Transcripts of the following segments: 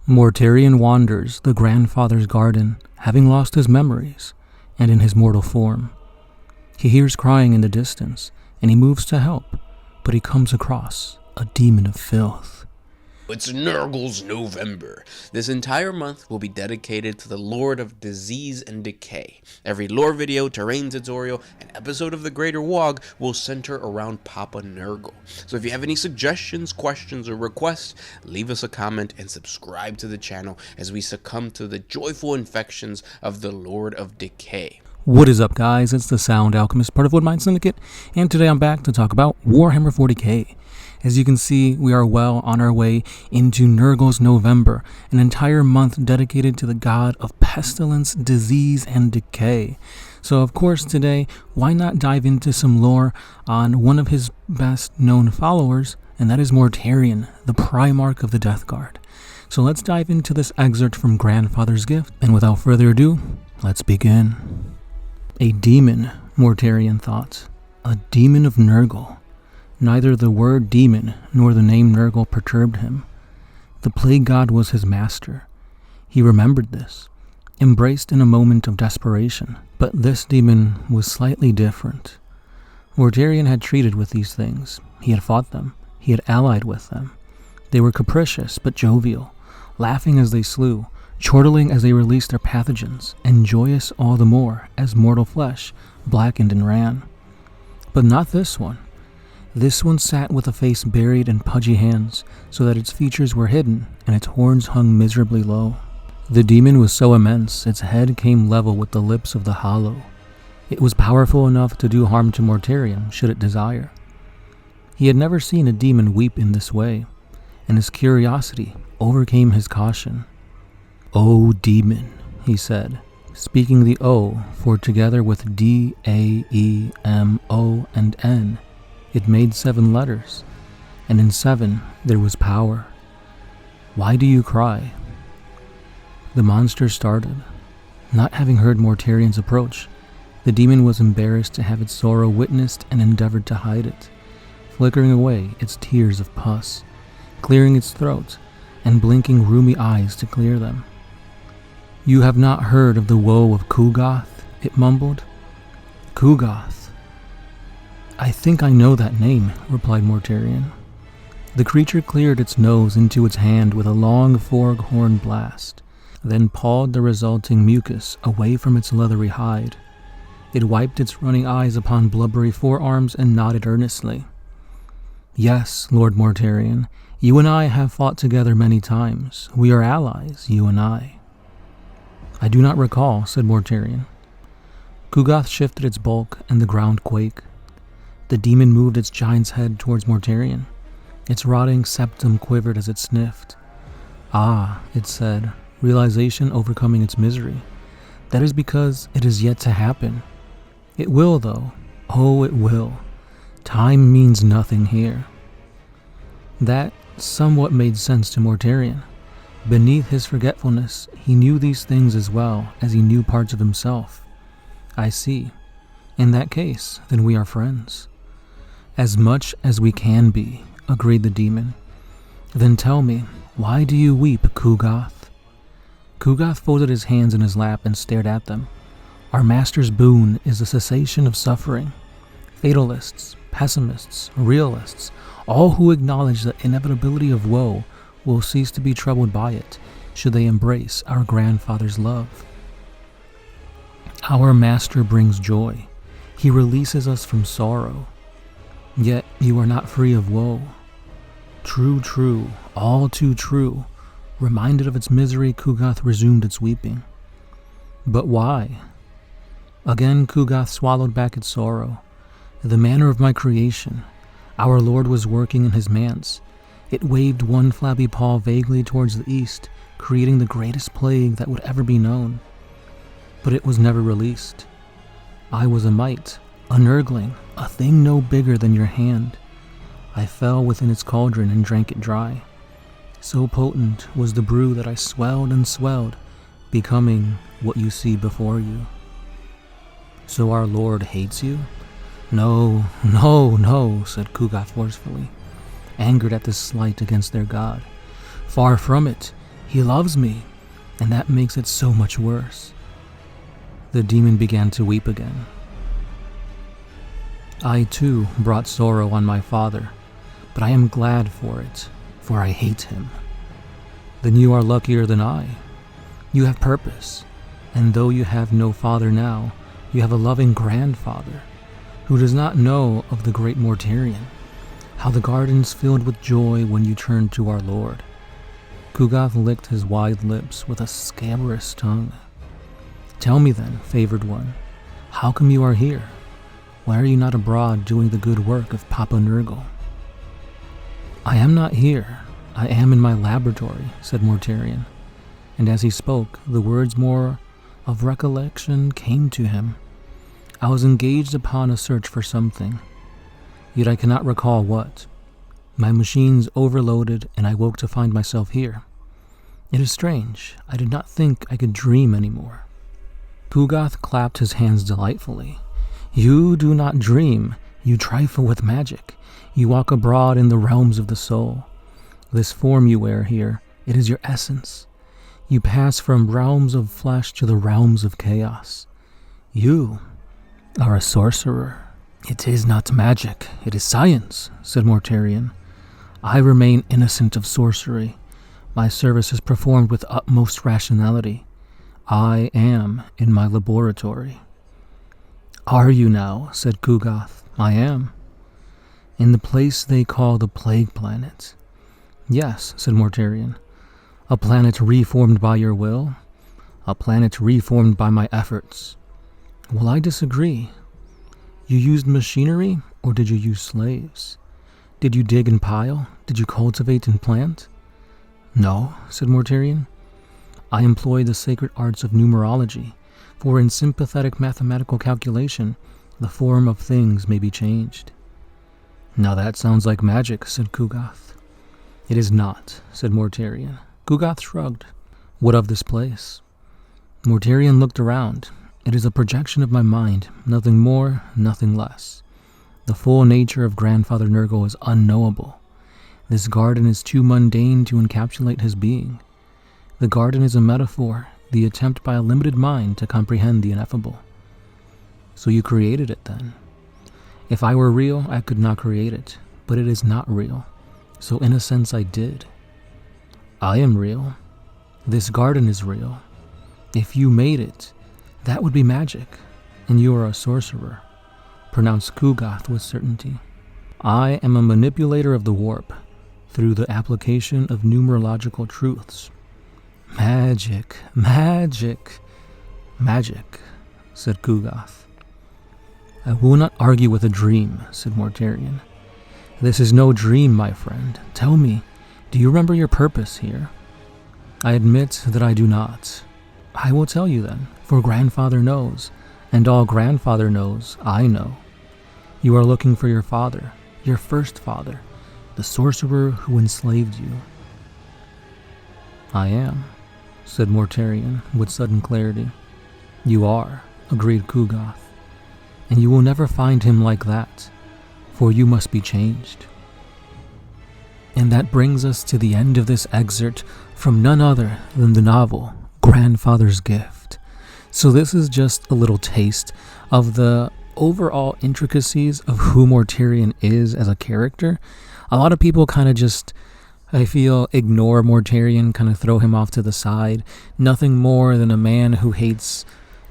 Mortarion wanders the grandfather's garden, having lost his memories, and in his mortal form. He hears crying in the distance, and he moves to help, but he comes across a demon of filth. It's Nurgle's November. This entire month will be dedicated to the Lord of Disease and Decay. Every lore video, terrain tutorial, and episode of the Greater Wog will center around Papa Nurgle. So if you have any suggestions, questions, or requests, leave us a comment and subscribe to the channel as we succumb to the joyful infections of the Lord of Decay. What is up, guys? It's the Sound Alchemist, part of Woodmine Syndicate, and today I'm back to talk about Warhammer 40K. As you can see, we are well on our way into Nurgle's November, an entire month dedicated to the god of pestilence, disease, and decay. So of course today, why not dive into some lore on one of his best known followers, and that is Mortarion, the Primarch of the Death Guard. So let's dive into this excerpt from Grandfather's Gift, and without further ado, let's begin. A demon, Mortarion thought. A demon of Nurgle. Neither the word demon nor the name Nurgle perturbed him. The plague god was his master. He remembered this, embraced in a moment of desperation. But this demon was slightly different. Mortarion had treated with these things. He had fought them. He had allied with them. They were capricious but jovial, laughing as they slew, chortling as they released their pathogens, and joyous all the more as mortal flesh blackened and ran. But not this one. This one sat with a face buried in pudgy hands, so that its features were hidden and its horns hung miserably low. The demon was so immense, its head came level with the lips of the hollow. It was powerful enough to do harm to Mortarion, should it desire. He had never seen a demon weep in this way, and his curiosity overcame his caution. "O demon," he said, speaking the O, for together with D, A, E, M, O, and N, it made 7 letters, and in 7 there was power. "Why do you cry?" The monster started. Not having heard Mortarion's approach, the demon was embarrassed to have its sorrow witnessed and endeavored to hide it, flickering away its tears of pus, clearing its throat, and blinking rheumy eyes to clear them. "You have not heard of the woe of Kugoth?" it mumbled. "Kugoth? I think I know that name," replied Mortarion. The creature cleared its nose into its hand with a long foghorn blast, then pawed the resulting mucus away from its leathery hide. It wiped its running eyes upon blubbery forearms and nodded earnestly. "Yes, Lord Mortarion, you and I have fought together many times. We are allies, you and I." "I do not recall," said Mortarion. Kugoth shifted its bulk, and the ground quaked. The demon moved its giant's head towards Mortarion. Its rotting septum quivered as it sniffed. "Ah," it said, realization overcoming its misery. "That is because it is yet to happen. It will, though. Oh, it will. Time means nothing here." That somewhat made sense to Mortarion. Beneath his forgetfulness, he knew these things as well as he knew parts of himself. "I see. In that case, then we are friends." "As much as we can be," agreed the demon. "Then tell me, why do you weep, Kugoth?" Kugoth folded his hands in his lap and stared at them. "Our master's boon is the cessation of suffering. Fatalists, pessimists, realists, all who acknowledge the inevitability of woe will cease to be troubled by it, should they embrace our grandfather's love. Our master brings joy. He releases us from sorrow. Yet you are not free of woe. True, true, all too true." Reminded of its misery, Kugoth resumed its weeping. "But why?" Again Kugoth swallowed back its sorrow. "The manner of my creation. Our Lord was working in his manse. It waved one flabby paw vaguely towards the east, creating the greatest plague that would ever be known. But it was never released. I was a mite, a nurgling, a thing no bigger than your hand. I fell within its cauldron and drank it dry. So potent was the brew that I swelled and swelled, becoming what you see before you." "So our Lord hates you?" "No, no, no," said Kugoth forcefully, angered at this slight against their god. "Far from it. He loves me, and that makes it so much worse." The demon began to weep again. "I too brought sorrow on my father, but I am glad for it, for I hate him." "Then you are luckier than I. You have purpose, and though you have no father now, you have a loving grandfather who does not know of the great Mortarion, how the gardens filled with joy when you turned to our Lord." Kugath licked his wide lips with a scabrous tongue. "Tell me then, favored one, how come you are here? Why are you not abroad doing the good work of Papa Nurgle?" "I am not here. I am in my laboratory," said Mortarion, and as he spoke, the words more of recollection came to him. "I was engaged upon a search for something, yet I cannot recall what. My machines overloaded, and I woke to find myself here. It is strange. I did not think I could dream anymore." Kugath clapped his hands delightfully. "You do not dream. You trifle with magic. You walk abroad in the realms of the soul. This form you wear here, it is your essence. You pass from realms of flesh to the realms of chaos. You are a sorcerer." "It is not magic, it is science," said Mortarion. "I remain innocent of sorcery. My service is performed with utmost rationality. I am in my laboratory." "Are you now?" said Kugath. "I am." "In the place they call the Plague Planet?" "Yes," said Mortarion. "A planet reformed by your will? A planet reformed by my efforts?" "Well, I disagree. You used machinery, or did you use slaves? Did you dig and pile? Did you cultivate and plant?" "No," said Mortarion. "I employ the sacred arts of numerology, for in sympathetic mathematical calculation, the form of things may be changed." "Now that sounds like magic," said Kugath. "It is not," said Mortarion. Kugath shrugged. "What of this place?" Mortarion looked around. "It is a projection of my mind, nothing more, nothing less. The full nature of Grandfather Nurgle is unknowable. This garden is too mundane to encapsulate his being. The garden is a metaphor, the attempt by a limited mind to comprehend the ineffable." "So you created it then?" "If I were real, I could not create it, but it is not real. So in a sense I did. I am real. This garden is real. If you made it, that would be magic, and you are a sorcerer," pronounced Kugath with certainty. "I am a manipulator of the warp, through the application of numerological truths." "Magic, magic, magic," said Kugath. "I will not argue with a dream," said Mortarion. "This is no dream, my friend. Tell me, do you remember your purpose here?" "I admit that I do not." "I will tell you then, for Grandfather knows, and all Grandfather knows, I know. You are looking for your father, your first father, the sorcerer who enslaved you." "I am," said Mortarion with sudden clarity. "You are," agreed Kugath, "and you will never find him like that, for you must be changed." And that brings us to the end of this excerpt from none other than the novel Grandfather's Gift. So this is just a little taste of the overall intricacies of who Mortarion is as a character. A lot of people kind of just, I feel, ignore Mortarion, kind of throw him off to the side. Nothing more than a man who hates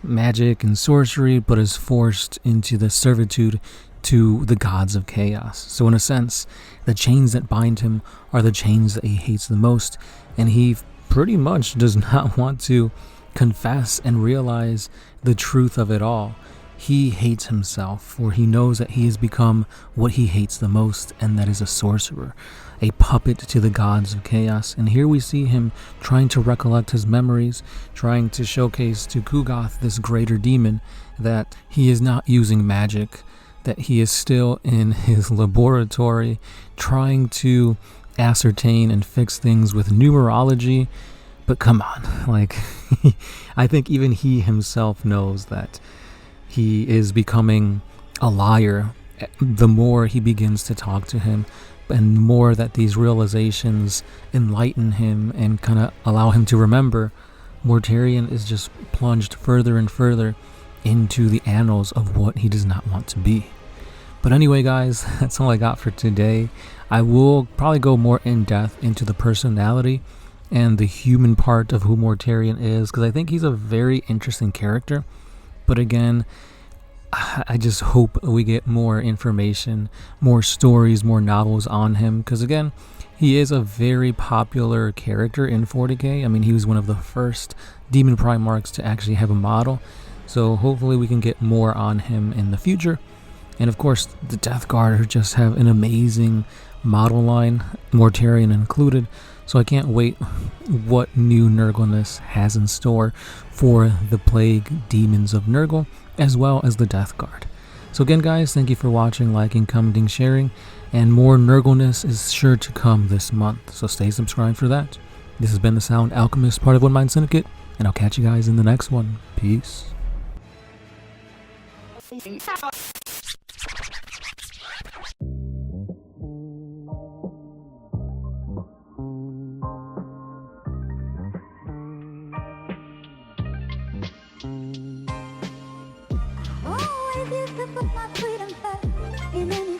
magic and sorcery, but is forced into the servitude to the gods of chaos. So in a sense, the chains that bind him are the chains that he hates the most, and he pretty much does not want to confess and realize the truth of it all. He hates himself, for he knows that he has become what he hates the most, and that is a sorcerer, a puppet to the gods of chaos. And here we see him trying to recollect his memories, trying to showcase to Kugath, this greater demon, that he is not using magic, that he is still in his laboratory, trying to ascertain and fix things with numerology. But come on, like, I think even he himself knows that he is becoming a liar the more he begins to talk to him. and the more that these realizations enlighten him and kind of allow him to remember, Mortarion is just plunged further and further into the annals of what he does not want to be. But anyway, guys, that's all I got for today. I will probably go more in depth into the personality and the human part of who Mortarion is, because I think he's a very interesting character. But again, I just hope we get more information, more stories, more novels on him, because again, he is a very popular character in 40k. I mean, he was one of the first Demon Primarchs to actually have a model, so hopefully we can get more on him in the future. And of course, the Death Guard just have an amazing model line, Mortarion included, so I can't wait what new Nurgleness has in store for the Plague Demons of Nurgle, as well as the Death Guard. So again, guys, thank you for watching, liking, commenting, sharing, and more Nurgleness is sure to come this month, so stay subscribed for that. This has been the Sound Alchemist, part of One Mind Syndicate, and I'll catch you guys in the next one. Peace. Oh, what if you could put my freedom back in